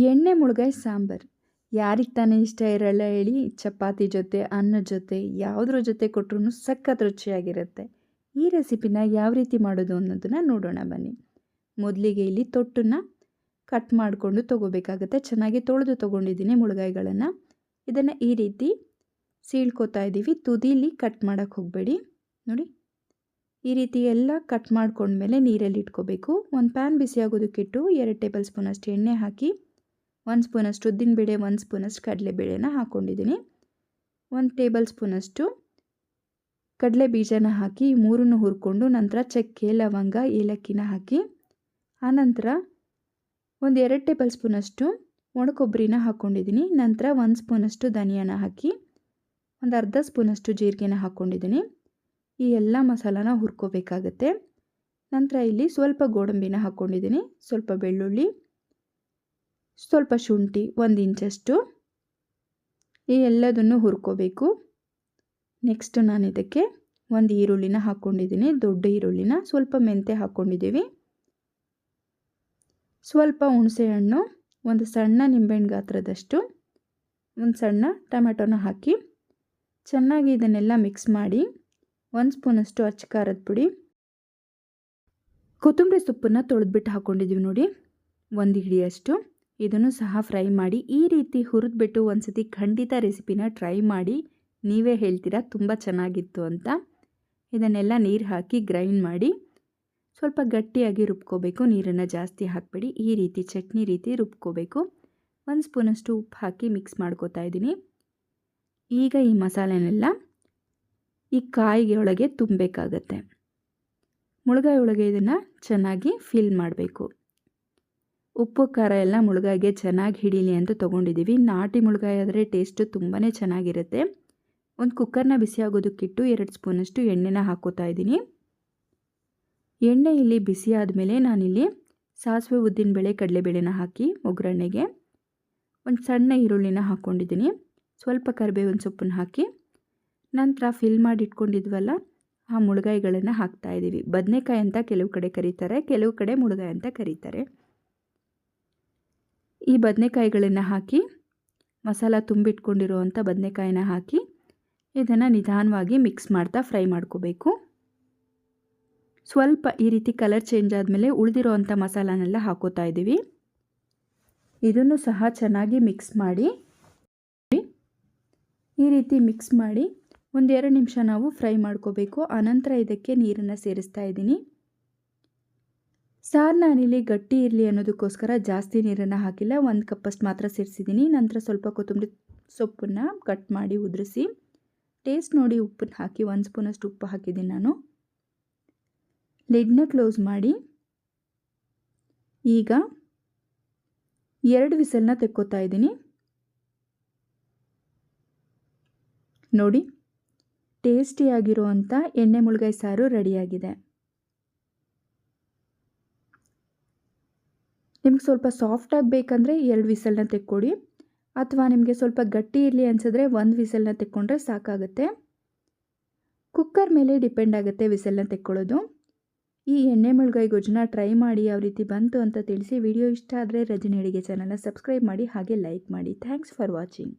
ಎಣ್ಣೆ ಮುಳುಗಾಯಿ ಸಾಂಬಾರು ಯಾರಿಗೆ ತಾನೇ ಇಷ್ಟ ಇರಲ್ಲ ಹೇಳಿ. ಚಪಾತಿ ಜೊತೆ, ಅನ್ನದ ಜೊತೆ, ಯಾವುದ್ರ ಜೊತೆ ಕೊಟ್ರೂ ಸಖತ್ ರುಚಿಯಾಗಿರುತ್ತೆ. ಈ ರೆಸಿಪಿನ ಯಾವ ರೀತಿ ಮಾಡೋದು ಅನ್ನೋದನ್ನು ನೋಡೋಣ ಬನ್ನಿ. ಮೊದಲಿಗೆ ಇಲ್ಲಿ ತೊಟ್ಟನ್ನು ಕಟ್ ಮಾಡಿಕೊಂಡು ತೊಗೋಬೇಕಾಗತ್ತೆ. ಚೆನ್ನಾಗಿ ತೊಳೆದು ತೊಗೊಂಡಿದ್ದೀನಿ ಮುಳುಗಾಯಿಗಳನ್ನು. ಇದನ್ನು ಈ ರೀತಿ ಸೀಳ್ಕೊತಾ ಇದ್ದೀವಿ. ತುದಿಲಿ ಕಟ್ ಮಾಡೋಕ್ಕೆ ಹೋಗಬೇಡಿ. ನೋಡಿ, ಈ ರೀತಿ ಎಲ್ಲ ಕಟ್ ಮಾಡ್ಕೊಂಡ್ಮೇಲೆ ನೀರಲ್ಲಿ ಇಟ್ಕೋಬೇಕು. ಒಂದು ಪ್ಯಾನ್ ಬಿಸಿಯಾಗೋದಕ್ಕಿಟ್ಟು 2 ಟೇಬಲ್ ಸ್ಪೂನಷ್ಟು ಎಣ್ಣೆ ಹಾಕಿ 1 ಸ್ಪೂನಷ್ಟು ಉದ್ದಿನಬೇಳೆ, 1 ಸ್ಪೂನಷ್ಟು ಕಡಲೆಬೇಳೆನ ಹಾಕ್ಕೊಂಡಿದ್ದೀನಿ. 1 ಟೇಬಲ್ ಸ್ಪೂನಷ್ಟು ಕಡಲೆ ಬೀಜನ ಹಾಕಿ ಮೂರನ್ನು ಹುರ್ಕೊಂಡು ನಂತರ ಚಕ್ಕೆ, ಲವಂಗ, ಏಲಕ್ಕಿನ ಹಾಕಿ ಆನಂತರ ಒಂದು 2 ಟೇಬಲ್ ಸ್ಪೂನಷ್ಟು ಒಣಕೊಬ್ಬರಿನ ಹಾಕ್ಕೊಂಡಿದ್ದೀನಿ. ನಂತರ 1 ಸ್ಪೂನಷ್ಟು ಧನಿಯಾನ ಹಾಕಿ ಒಂದು ಅರ್ಧ ಸ್ಪೂನಷ್ಟು ಜೀರಿಗೆನ ಹಾಕ್ಕೊಂಡಿದ್ದೀನಿ. ಈ ಎಲ್ಲ ಮಸಾಲಾನ ಹುರ್ಕೋಬೇಕಾಗತ್ತೆ. ನಂತರ ಇಲ್ಲಿ ಸ್ವಲ್ಪ ಗೋಡಂಬಿನ ಹಾಕ್ಕೊಂಡಿದ್ದೀನಿ, ಸ್ವಲ್ಪ ಬೆಳ್ಳುಳ್ಳಿ, ಸ್ವಲ್ಪ ಶುಂಠಿ, 1 ಇಂಚಷ್ಟು. ಈ ಎಲ್ಲದನ್ನು ಹುರ್ಕೋಬೇಕು. ನೆಕ್ಸ್ಟ್ ನಾನು ಇದಕ್ಕೆ ಒಂದು ಈರುಳ್ಳಿನ ಹಾಕ್ಕೊಂಡಿದ್ದೀನಿ, ದೊಡ್ಡ ಈರುಳ್ಳಿನ. ಸ್ವಲ್ಪ ಮೆಂತ್ಯ ಹಾಕ್ಕೊಂಡಿದ್ದೀವಿ. ಸ್ವಲ್ಪ ಹುಣಸೆಹಣ್ಣು, ಒಂದು ಸಣ್ಣ ನಿಂಬೆಹಣ್ಣು ಗಾತ್ರದಷ್ಟು, ಒಂದು ಸಣ್ಣ ಟೊಮೆಟೊನ ಹಾಕಿ ಚೆನ್ನಾಗಿ ಇದನ್ನೆಲ್ಲ ಮಿಕ್ಸ್ ಮಾಡಿ 1 ಸ್ಪೂನಷ್ಟು ಅಚ್ಚ ಖಾರದ ಪುಡಿ, ಕೊತ್ತಂಬರಿ ಸೊಪ್ಪನ್ನು ತೊಳೆದ್ಬಿಟ್ಟು ಹಾಕ್ಕೊಂಡಿದ್ದೀವಿ ನೋಡಿ, 1 ಹಿಡಿಯಷ್ಟು. ಇದನ್ನು ಸಹ ಫ್ರೈ ಮಾಡಿ ಈ ರೀತಿ ಹುರಿದ್ಬಿಟ್ಟು ಒಂದು ಸತಿ ಖಂಡಿತ ರೆಸಿಪಿನ ಟ್ರೈ ಮಾಡಿ. ನೀವೇ ಹೇಳ್ತೀರಾ ತುಂಬ ಚೆನ್ನಾಗಿತ್ತು ಅಂತ. ಇದನ್ನೆಲ್ಲ ನೀರು ಹಾಕಿ ಗ್ರೈಂಡ್ ಮಾಡಿ ಸ್ವಲ್ಪ ಗಟ್ಟಿಯಾಗಿ ರುಬ್ಕೋಬೇಕು. ನೀರನ್ನು ಜಾಸ್ತಿ ಹಾಕಬೇಡಿ. ಈ ರೀತಿ ಚಟ್ನಿ ರೀತಿ ರುಬ್ಕೋಬೇಕು. 1 ಸ್ಪೂನಷ್ಟು ಉಪ್ಪು ಹಾಕಿ ಮಿಕ್ಸ್ ಮಾಡ್ಕೋತಾ ಇದ್ದೀನಿ. ಈಗ ಈ ಮಸಾಲೆನೆಲ್ಲ ಈ ಕಾಯಿಗೆ ಒಳಗೆ ತುಂಬಬೇಕಾಗತ್ತೆ. ಮುಳುಗಾಯಿ ಒಳಗೆ ಇದನ್ನು ಚೆನ್ನಾಗಿ ಫಿಲ್ ಮಾಡಬೇಕು. ಉಪ್ಪು ಖಾರ ಎಲ್ಲ ಮುಳುಗಾಯಿಗೆ ಚೆನ್ನಾಗಿ ಹಿಡೀಲಿ ಅಂತ ತೊಗೊಂಡಿದ್ದೀವಿ. ನಾಟಿ ಮುಳುಗಾಯಿ ಆದರೆ ಟೇಸ್ಟು ತುಂಬಾ ಚೆನ್ನಾಗಿರುತ್ತೆ. ಒಂದು ಕುಕ್ಕರ್ನ ಬಿಸಿ ಆಗೋದಕ್ಕಿಟ್ಟು 2 ಸ್ಪೂನಷ್ಟು ಎಣ್ಣೆನ ಹಾಕೋತಾ ಇದ್ದೀನಿ. ಎಣ್ಣೆ ಇಲ್ಲಿ ಬಿಸಿ ಆದಮೇಲೆ ನಾನಿಲ್ಲಿ ಸಾಸಿವೆ, ಉದ್ದಿನಬೇಳೆ, ಕಡಲೆಬೇಳೆನ ಹಾಕಿ ಒಗ್ಗರಣೆಗೆ ಒಂದು ಸಣ್ಣ ಈರುಳ್ಳಿನ ಹಾಕ್ಕೊಂಡಿದ್ದೀನಿ. ಸ್ವಲ್ಪ ಕರಿಬೇವಿನ ಸೊಪ್ಪನ್ನು ಹಾಕಿ ನಂತರ ಫಿಲ್ ಮಾಡಿ ಇಟ್ಕೊಂಡಿದ್ವಲ್ಲ ಆ ಮುಳುಗಾಯಿಗಳನ್ನು ಹಾಕ್ತಾಯಿದ್ದೀವಿ. ಬದನೆಕಾಯಿ ಅಂತ ಕೆಲವು ಕಡೆ ಕರೀತಾರೆ, ಕೆಲವು ಕಡೆ ಮುಳುಗಾಯಿ ಅಂತ ಕರೀತಾರೆ. ಈ ಬದನೆಕಾಯಿಗಳನ್ನು ಹಾಕಿ ಮಸಾಲ ತುಂಬಿಟ್ಕೊಂಡಿರುವಂಥ ಬದನೆಕಾಯಿನ ಹಾಕಿ ಇದನ್ನು ನಿಧಾನವಾಗಿ ಮಿಕ್ಸ್ ಮಾಡ್ತಾ ಫ್ರೈ ಮಾಡ್ಕೋಬೇಕು. ಸ್ವಲ್ಪ ಈ ರೀತಿ ಕಲರ್ ಚೇಂಜ್ ಆದಮೇಲೆ ಉಳಿದಿರೋವಂಥ ಮಸಾಲನೆಲ್ಲ ಹಾಕೋತಾ ಇದ್ದೀವಿ. ಇದನ್ನು ಸಹ ಚೆನ್ನಾಗಿ ಮಿಕ್ಸ್ ಮಾಡಿ ಈ ರೀತಿ ಮಿಕ್ಸ್ ಮಾಡಿ ಒಂದು 2 ನಿಮಿಷ ನಾವು ಫ್ರೈ ಮಾಡ್ಕೋಬೇಕು. ಆನಂತರ ಇದಕ್ಕೆ ನೀರನ್ನು ಸೇರಿಸ್ತಾ ಇದ್ದೀನಿ. ಸಾರು ನಾನಿಲ್ಲಿ ಗಟ್ಟಿ ಇರಲಿ ಅನ್ನೋದಕ್ಕೋಸ್ಕರ ಜಾಸ್ತಿ ನೀರನ್ನು ಹಾಕಿಲ್ಲ, 1 ಕಪ್ಪಷ್ಟು ಮಾತ್ರ ಸೇರಿಸಿದ್ದೀನಿ. ನಂತರ ಸ್ವಲ್ಪ ಕೊತ್ತಂಬರಿ ಸೊಪ್ಪನ್ನು ಕಟ್ ಮಾಡಿ ಉದುರಿಸಿ ಟೇಸ್ಟ್ ನೋಡಿ ಉಪ್ಪನ್ನು ಹಾಕಿ 1 ಸ್ಪೂನಷ್ಟು ಉಪ್ಪು ಹಾಕಿದ್ದೀನಿ ನಾನು. ಲಿಡ್ನ ಕ್ಲೋಸ್ ಮಾಡಿ ಈಗ 2 ವಿಸಲ್ನ ತೆಕ್ಕೋತಾ ಇದ್ದೀನಿ. ನೋಡಿ, ಟೇಸ್ಟಿಯಾಗಿರುವಂಥ ಎಣ್ಣೆ ಮುಳುಗಾಯಿ ಸಾರು ರೆಡಿಯಾಗಿದೆ. ನಿಮ್ಗೆ ಸ್ವಲ್ಪ ಸಾಫ್ಟಾಗಿ ಬೇಕಂದರೆ 2 ವಿಸಲ್ನ ತೆಕ್ಕೊಡಿ, ಅಥವಾ ನಿಮಗೆ ಸ್ವಲ್ಪ ಗಟ್ಟಿ ಇರಲಿ ಅನಿಸಿದ್ರೆ 1 ವಿಸಲ್ನ ತೆಕ್ಕೊಂಡ್ರೆ ಸಾಕಾಗುತ್ತೆ. ಕುಕ್ಕರ್ ಮೇಲೆ ಡಿಪೆಂಡ್ ಆಗುತ್ತೆ ವಿಸಲ್ನ ತೆಕ್ಕೊಳ್ಳೋದು. ಈ ಎಣ್ಣೆ ಮುಳುಗಾಯಿ ಗೊಜ್ಜನ್ನ ಟ್ರೈ ಮಾಡಿ ಯಾವ ರೀತಿ ಬಂತು ಅಂತ ತಿಳಿಸಿ. ವಿಡಿಯೋ ಇಷ್ಟ ಆದರೆ ರಜನಿ ಅಡುಗೆ ಚಾನಲ್ನ ಸಬ್ಸ್ಕ್ರೈಬ್ ಮಾಡಿ, ಹಾಗೆ ಲೈಕ್ ಮಾಡಿ. Thanks for watching.